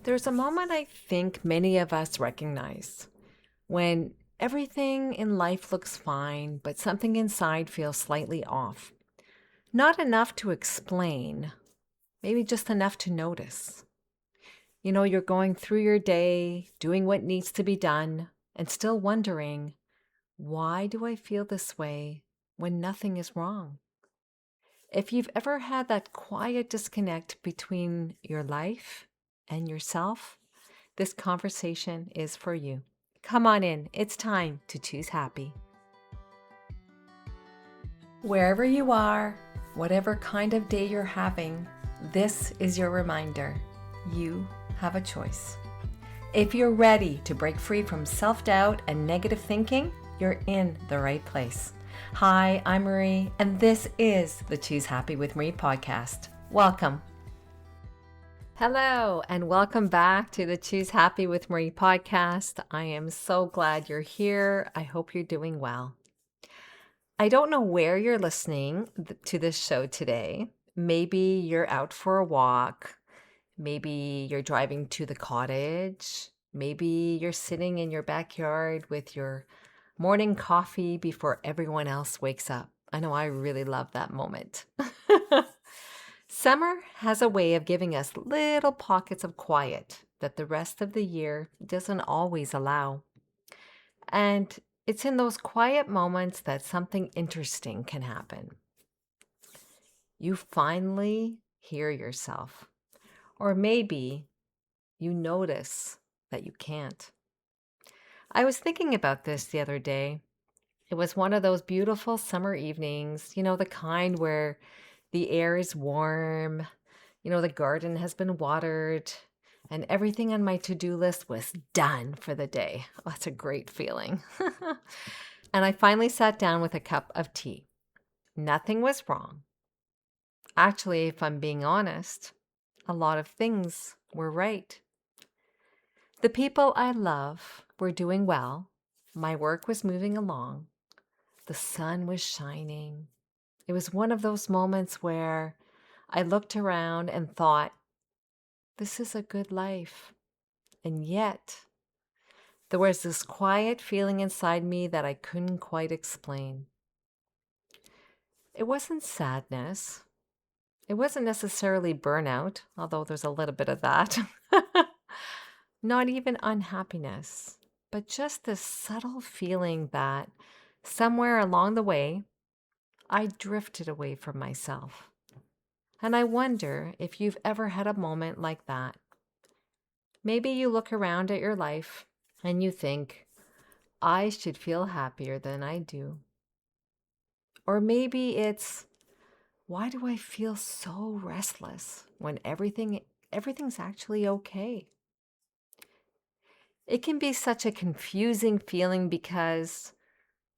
There's a moment I think many of us recognize when everything in life looks fine, but something inside feels slightly off. Not enough to explain, maybe just enough to notice. You're going through your day, doing what needs to be done, and still wondering, why do I feel this way when nothing is wrong? If you've ever had that quiet disconnect between your life and yourself, this conversation is for you. Come on in. It's time to choose happy. Wherever you are, whatever kind of day you're having, this is your reminder. You have a choice. If you're ready to break free from self-doubt and negative thinking, you're in the right place. Hi, I'm Marie, and this is the Choose Happy with Marie podcast. Welcome. Hello, and welcome back to the Choose Happy with Marie podcast. I am so glad you're here. I hope you're doing well. I don't know where you're listening to this show today. Maybe you're out for a walk. Maybe you're driving to the cottage. Maybe you're sitting in your backyard with your morning coffee before everyone else wakes up. I know I really love that moment. Summer has a way of giving us little pockets of quiet that the rest of the year doesn't always allow. And it's in those quiet moments that something interesting can happen. You finally hear yourself, or maybe you notice that you can't. I was thinking about this the other day. It was one of those beautiful summer evenings, the kind where the air is warm, the garden has been watered, and everything on my to-do list was done for the day. Oh, that's a great feeling. And I finally sat down with a cup of tea. Nothing was wrong. Actually, if I'm being honest, a lot of things were right. The people I love were doing well. My work was moving along. The sun was shining. It was one of those moments where I looked around and thought, this is a good life. And yet, there was this quiet feeling inside me that I couldn't quite explain. It wasn't sadness. It wasn't necessarily burnout, although there's a little bit of that. Not even unhappiness, but just this subtle feeling that somewhere along the way, I drifted away from myself. And I wonder if you've ever had a moment like that. Maybe you look around at your life and you think, I should feel happier than I do. Or maybe it's, why do I feel so restless when everything's actually okay? It can be such a confusing feeling because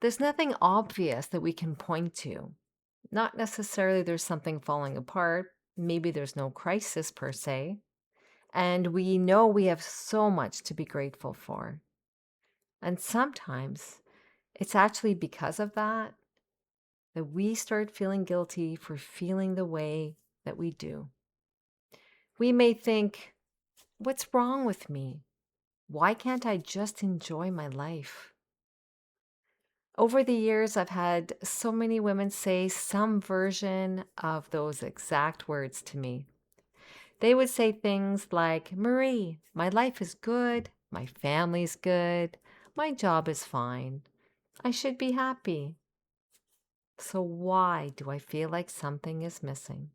there's nothing obvious that we can point to. Not necessarily there's something falling apart. Maybe there's no crisis per se. And we know we have so much to be grateful for. And sometimes it's actually because of that we start feeling guilty for feeling the way that we do. We may think, what's wrong with me? Why can't I just enjoy my life? Over the years, I've had so many women say some version of those exact words to me. They would say things like, Marie, my life is good, my family's good, my job is fine. I should be happy. So why do I feel like something is missing?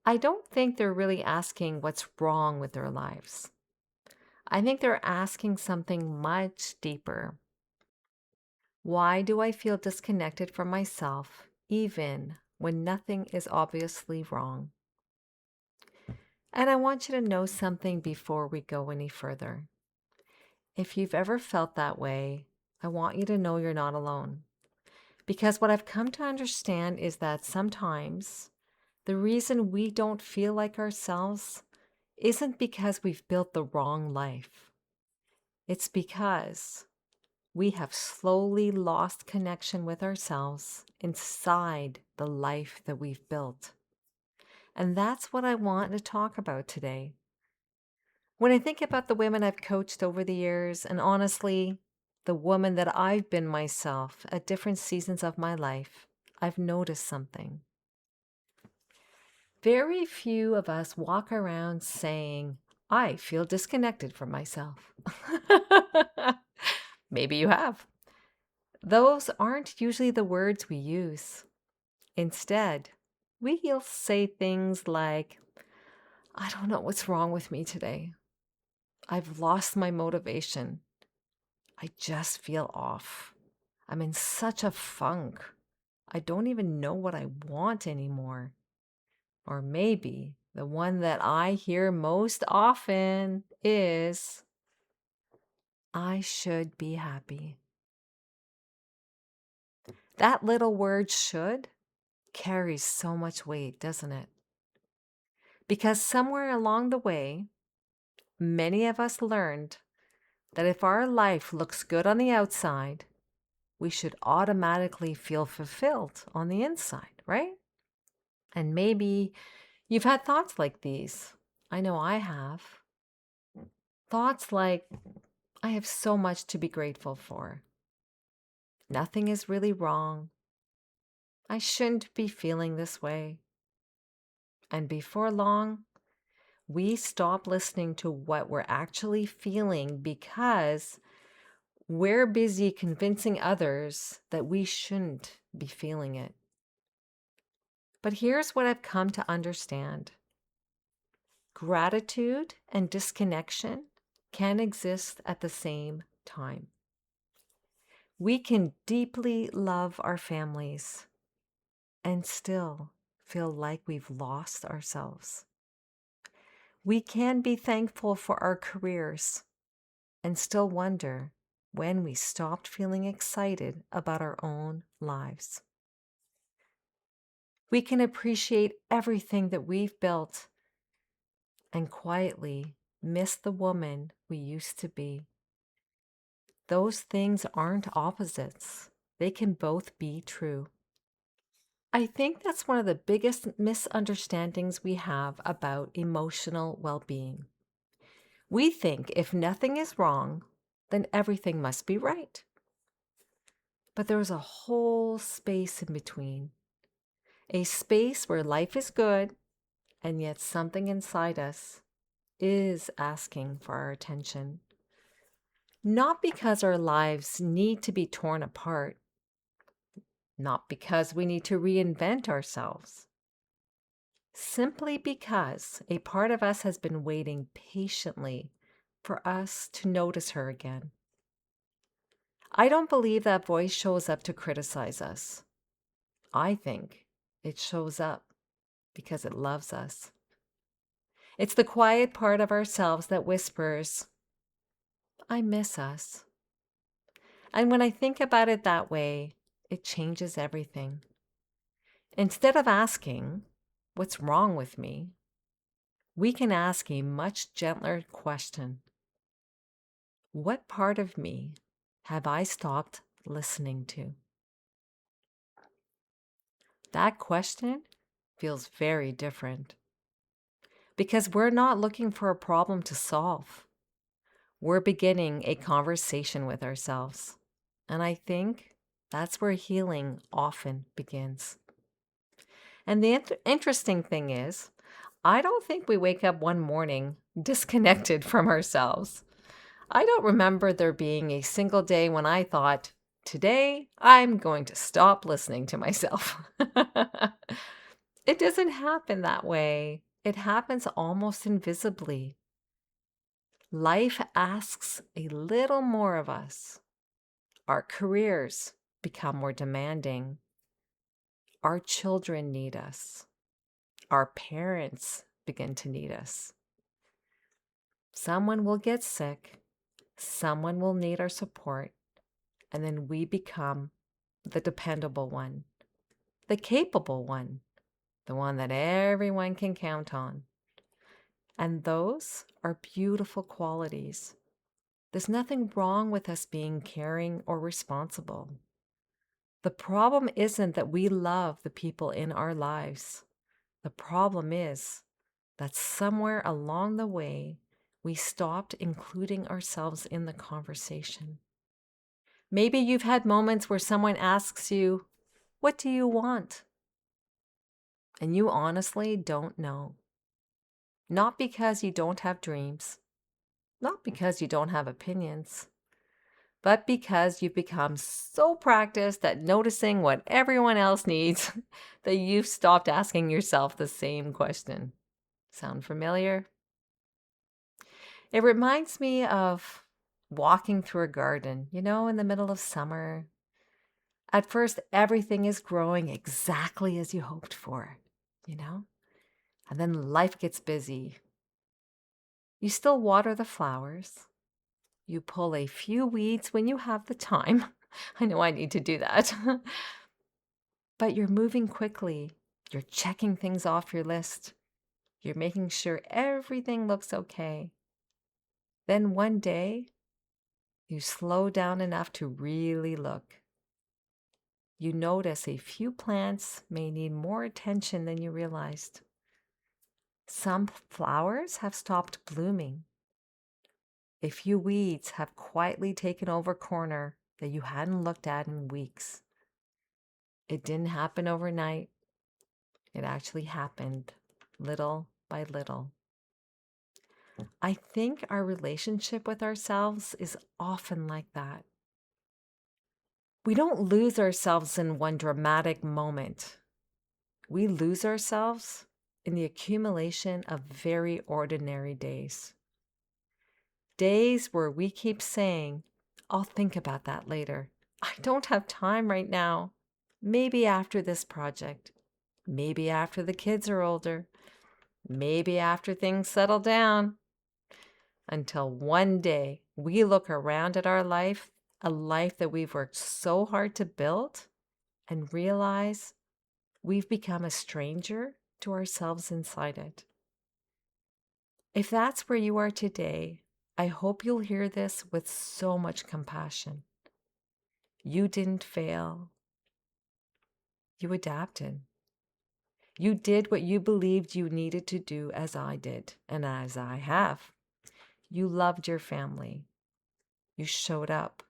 I don't think they're really asking what's wrong with their lives. I think they're asking something much deeper. Why do I feel disconnected from myself even when nothing is obviously wrong? And I want you to know something before we go any further. If you've ever felt that way, I want you to know you're not alone. Because what I've come to understand is that sometimes the reason we don't feel like ourselves isn't because we've built the wrong life. It's because we have slowly lost connection with ourselves inside the life that we've built. And that's what I want to talk about today. When I think about the women I've coached over the years, and honestly, the woman that I've been myself at different seasons of my life, I've noticed something. Very few of us walk around saying, I feel disconnected from myself. Maybe you have. Those aren't usually the words we use. Instead, we'll say things like, I don't know what's wrong with me today. I've lost my motivation. I just feel off. I'm in such a funk. I don't even know what I want anymore. Or maybe the one that I hear most often is, I should be happy. That little word should carries so much weight, doesn't it? Because somewhere along the way, many of us learned that if our life looks good on the outside, we should automatically feel fulfilled on the inside, right? And maybe you've had thoughts like these. I know I have. Thoughts like, I have so much to be grateful for. Nothing is really wrong. I shouldn't be feeling this way. And before long, we stop listening to what we're actually feeling because we're busy convincing others that we shouldn't be feeling it. But here's what I've come to understand: gratitude and disconnection can exist at the same time. We can deeply love our families and still feel like we've lost ourselves. We can be thankful for our careers and still wonder when we stopped feeling excited about our own lives. We can appreciate everything that we've built and quietly miss the woman we used to be. Those things aren't opposites. They can both be true. I think that's one of the biggest misunderstandings we have about emotional well-being. We think if nothing is wrong, then everything must be right. But there's a whole space in between, a space where life is good, and yet something inside us is asking for our attention. Not because our lives need to be torn apart, not because we need to reinvent ourselves, simply because a part of us has been waiting patiently for us to notice her again. I don't believe that voice shows up to criticize us. I think it shows up because it loves us. It's the quiet part of ourselves that whispers, I miss us. And when I think about it that way, it changes everything. Instead of asking, what's wrong with me? We can ask a much gentler question. What part of me have I stopped listening to? That question feels very different because we're not looking for a problem to solve. We're beginning a conversation with ourselves. And I think that's where healing often begins. And the interesting thing is, I don't think we wake up one morning disconnected from ourselves. I don't remember there being a single day when I thought, today I'm going to stop listening to myself. It doesn't happen that way. It happens almost invisibly. Life asks a little more of us. Our careers become more demanding. Our children need us. Our parents begin to need us. Someone will get sick. Someone will need our support. And then we become the dependable one, the capable one, the one that everyone can count on. And those are beautiful qualities. There's nothing wrong with us being caring or responsible. The problem isn't that we love the people in our lives. The problem is that somewhere along the way, We stopped including ourselves in the conversation. Maybe you've had moments where someone asks you, "What do you want?" And you honestly don't know. Not because you don't have dreams, not because you don't have opinions, but because you've become so practiced at noticing what everyone else needs that you've stopped asking yourself the same question. Sound familiar? It reminds me of walking through a garden, in the middle of summer. At first, everything is growing exactly as you hoped for, you know? And then life gets busy. You still water the flowers. You pull a few weeds when you have the time. I know I need to do that. But you're moving quickly. You're checking things off your list. You're making sure everything looks okay. Then one day, you slow down enough to really look. You notice a few plants may need more attention than you realized. Some flowers have stopped blooming. A few weeds have quietly taken over a corner that you hadn't looked at in weeks. It didn't happen overnight. It actually happened little by little. I think our relationship with ourselves is often like that. We don't lose ourselves in one dramatic moment. We lose ourselves in the accumulation of very ordinary days. Days where we keep saying, "I'll think about that later. I don't have time right now. Maybe after this project. Maybe after the kids are older. Maybe after things settle down." Until one day we look around at our life, a life that we've worked so hard to build, and realize we've become a stranger to ourselves inside it. If that's where you are today, I hope you'll hear this with so much compassion. You didn't fail. You adapted. You did what you believed you needed to do, as I did, and as I have. You loved your family. You showed up.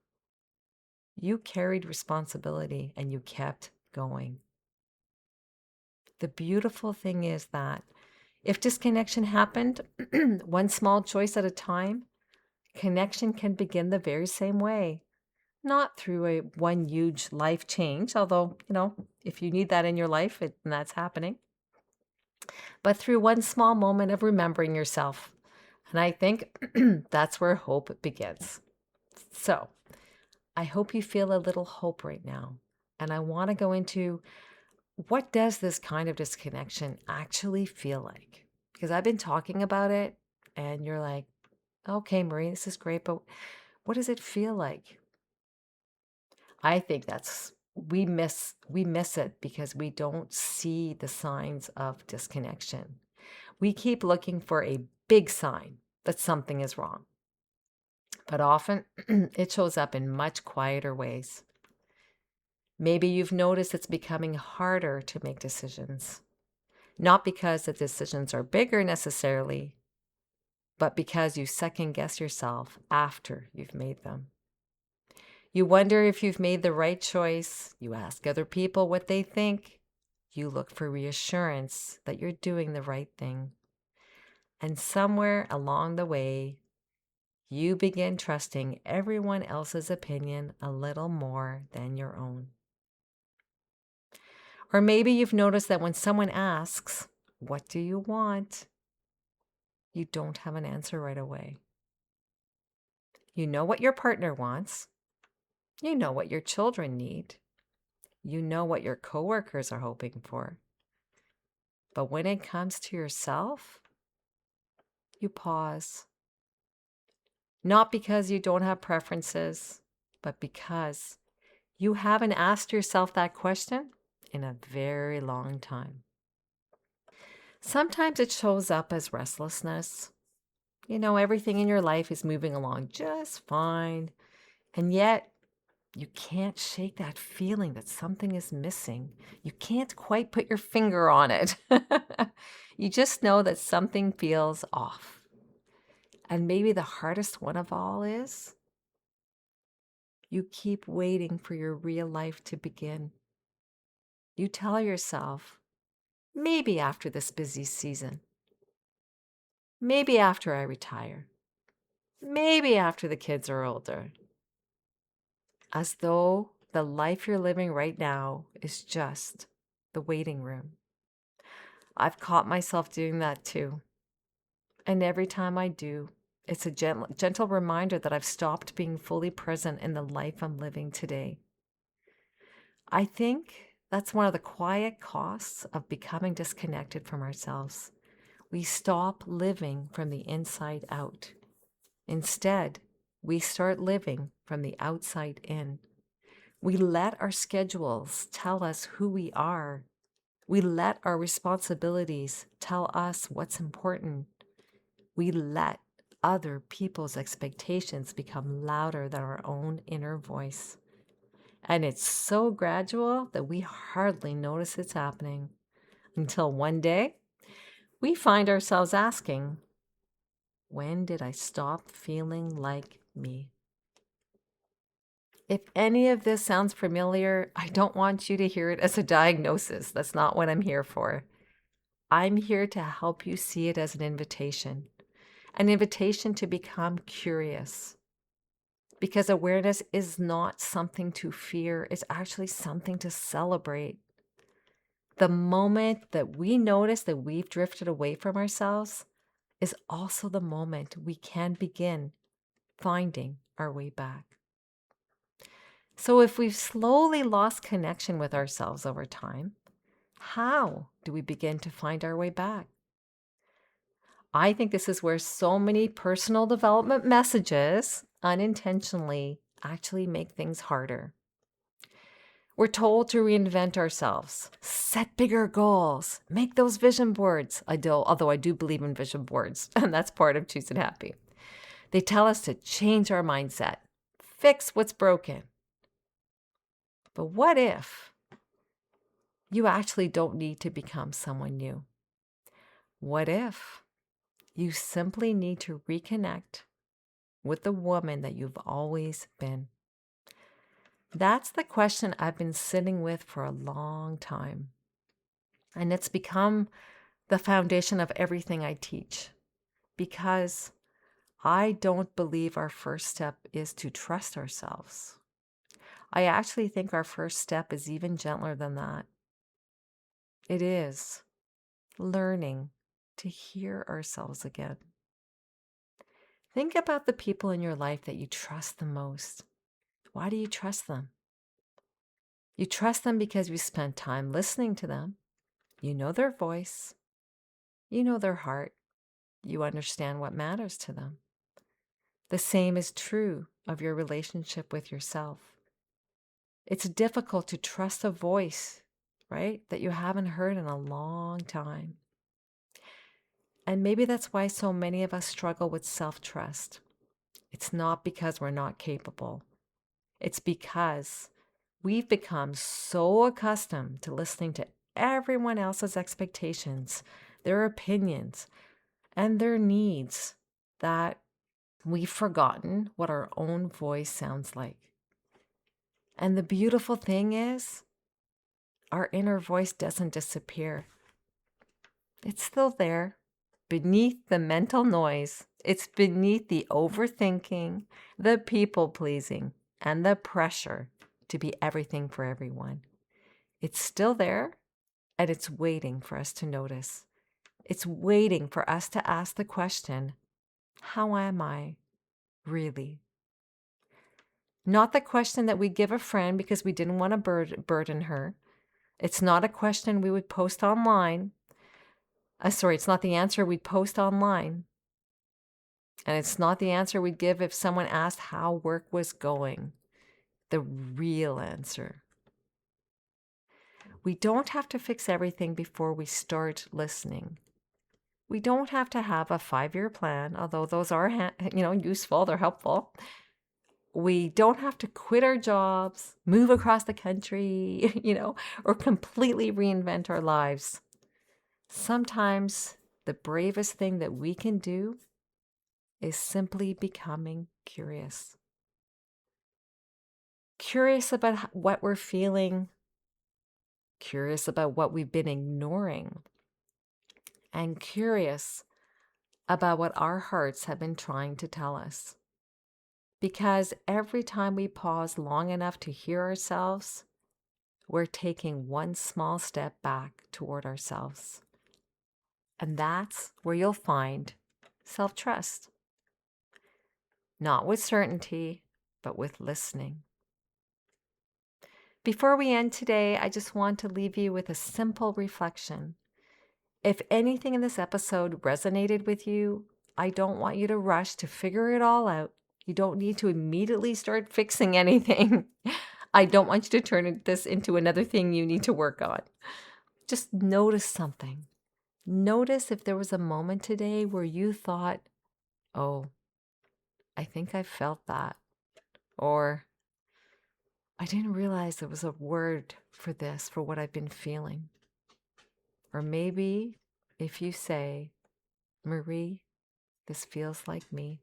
You carried responsibility and you kept going. The beautiful thing is that if disconnection happened one small choice at a time, connection can begin the very same way. Not through one huge life change, although, if you need that in your life, and that's happening, but through one small moment of remembering yourself. And I think that's where hope begins. So I hope you feel a little hope right now. And I want to go into, what does this kind of disconnection actually feel like? Because I've been talking about it and you're like, "Okay, Marie, this is great, but what does it feel like?" I think we miss it because we don't see the signs of disconnection. We keep looking for a big sign that something is wrong. But often it shows up in much quieter ways. Maybe you've noticed it's becoming harder to make decisions. Not because the decisions are bigger necessarily, but because you second guess yourself after you've made them. You wonder if you've made the right choice. You ask other people what they think. You look for reassurance that you're doing the right thing. And somewhere along the way, you begin trusting everyone else's opinion a little more than your own. Or maybe you've noticed that when someone asks, "What do you want?" you don't have an answer right away. You know what your partner wants. You know what your children need. You know what your coworkers are hoping for. But when it comes to yourself, you pause. Not because you don't have preferences, but because you haven't asked yourself that question in a very long time. Sometimes it shows up as restlessness. Everything in your life is moving along just fine, and yet you can't shake that feeling that something is missing. You can't quite put your finger on it. You just know that something feels off. And maybe the hardest one of all is you keep waiting for your real life to begin. You tell yourself, maybe after this busy season, maybe after I retire, maybe after the kids are older, as though the life you're living right now is just the waiting room. I've caught myself doing that too. And every time I do, it's a gentle reminder that I've stopped being fully present in the life I'm living today. I think that's one of the quiet costs of becoming disconnected from ourselves. We stop living from the inside out. Instead, we start living from the outside in. We let our schedules tell us who we are. We let our responsibilities tell us what's important. We let other people's expectations become louder than our own inner voice. And it's so gradual that we hardly notice it's happening until one day we find ourselves asking, when did I stop feeling like me? If any of this sounds familiar, I don't want you to hear it as a diagnosis. That's not what I'm here for. I'm here to help you see it as an invitation to become curious. Because awareness is not something to fear, it's actually something to celebrate. The moment that we notice that we've drifted away from ourselves is also the moment we can begin finding our way back. So if we've slowly lost connection with ourselves over time, how do we begin to find our way back? I think this is where so many personal development messages unintentionally actually make things harder. We're told to reinvent ourselves, set bigger goals, make those vision boards. Although I do believe in vision boards, and that's part of Choose It Happy. They tell us to change our mindset, fix what's broken. But what if you actually don't need to become someone new? What if you simply need to reconnect with the woman that you've always been? That's the question I've been sitting with for a long time. And it's become the foundation of everything I teach, because I don't believe our first step is to trust ourselves. I actually think our first step is even gentler than that. It is learning to hear ourselves again. Think about the people in your life that you trust the most. Why do you trust them? You trust them because you spent time listening to them. You know their voice. You know their heart. You understand what matters to them. The same is true of your relationship with yourself. It's difficult to trust a voice, right, that you haven't heard in a long time. And maybe that's why so many of us struggle with self-trust. It's not because we're not capable. It's because we've become so accustomed to listening to everyone else's expectations, their opinions, and their needs that we've forgotten what our own voice sounds like. And the beautiful thing is, our inner voice doesn't disappear. It's still there, beneath the mental noise. It's beneath the overthinking, the people-pleasing, and the pressure to be everything for everyone. It's still there, and it's waiting for us to notice. It's waiting for us to ask the question, how am I really? Not the question that we give a friend because we didn't want to burden her. It's not a question we would post online. It's not the answer we'd post online. And it's not the answer we'd give if someone asked how work was going. The real answer. We don't have to fix everything before we start listening. We don't have to have a 5-year plan, although those are, useful, they're helpful. We don't have to quit our jobs, move across the country, or completely reinvent our lives. Sometimes the bravest thing that we can do is simply becoming curious. Curious about what we're feeling, curious about what we've been ignoring, and curious about what our hearts have been trying to tell us. Because every time we pause long enough to hear ourselves, we're taking one small step back toward ourselves. And that's where you'll find self-trust. Not with certainty, but with listening. Before we end today, I just want to leave you with a simple reflection. If anything in this episode resonated with you, I don't want you to rush to figure it all out. You don't need to immediately start fixing anything. I don't want you to turn this into another thing you need to work on. Just notice something. Notice if there was a moment today where you thought, oh, I think I felt that. Or I didn't realize there was a word for this, for what I've been feeling. Or maybe if you say, Marie, this feels like me.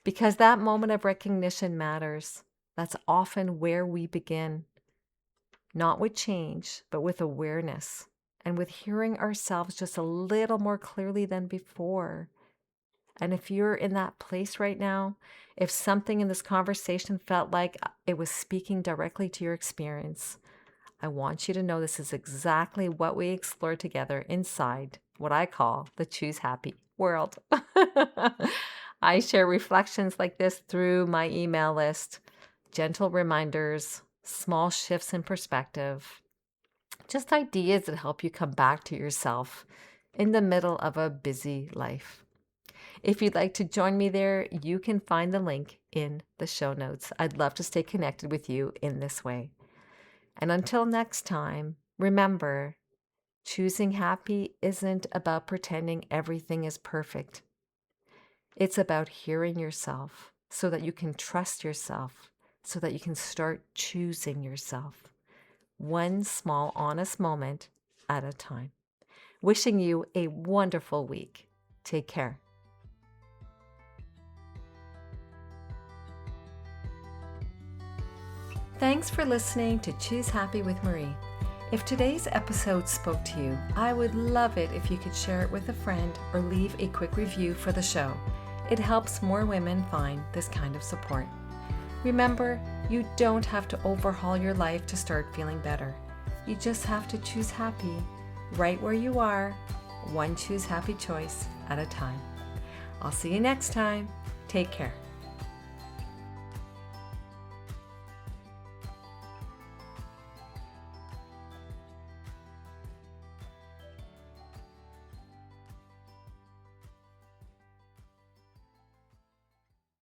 Because that moment of recognition matters. That's often where we begin. Not with change, but with awareness and with hearing ourselves just a little more clearly than before. And if you're in that place right now, if something in this conversation felt like it was speaking directly to your experience, I want you to know this is exactly what we explore together inside what I call the Choose Happy world. I share reflections like this through my email list, gentle reminders, small shifts in perspective, just ideas that help you come back to yourself in the middle of a busy life. If you'd like to join me there, you can find the link in the show notes. I'd love to stay connected with you in this way. And until next time, remember, choosing happy isn't about pretending everything is perfect. It's about hearing yourself so that you can trust yourself, so that you can start choosing yourself. One small, honest moment at a time. Wishing you a wonderful week. Take care. Thanks for listening to Choose Happy with Marie. If today's episode spoke to you, I would love it if you could share it with a friend or leave a quick review for the show. It helps more women find this kind of support. Remember, you don't have to overhaul your life to start feeling better. You just have to choose happy right where you are, one choose happy choice at a time. I'll see you next time. Take care.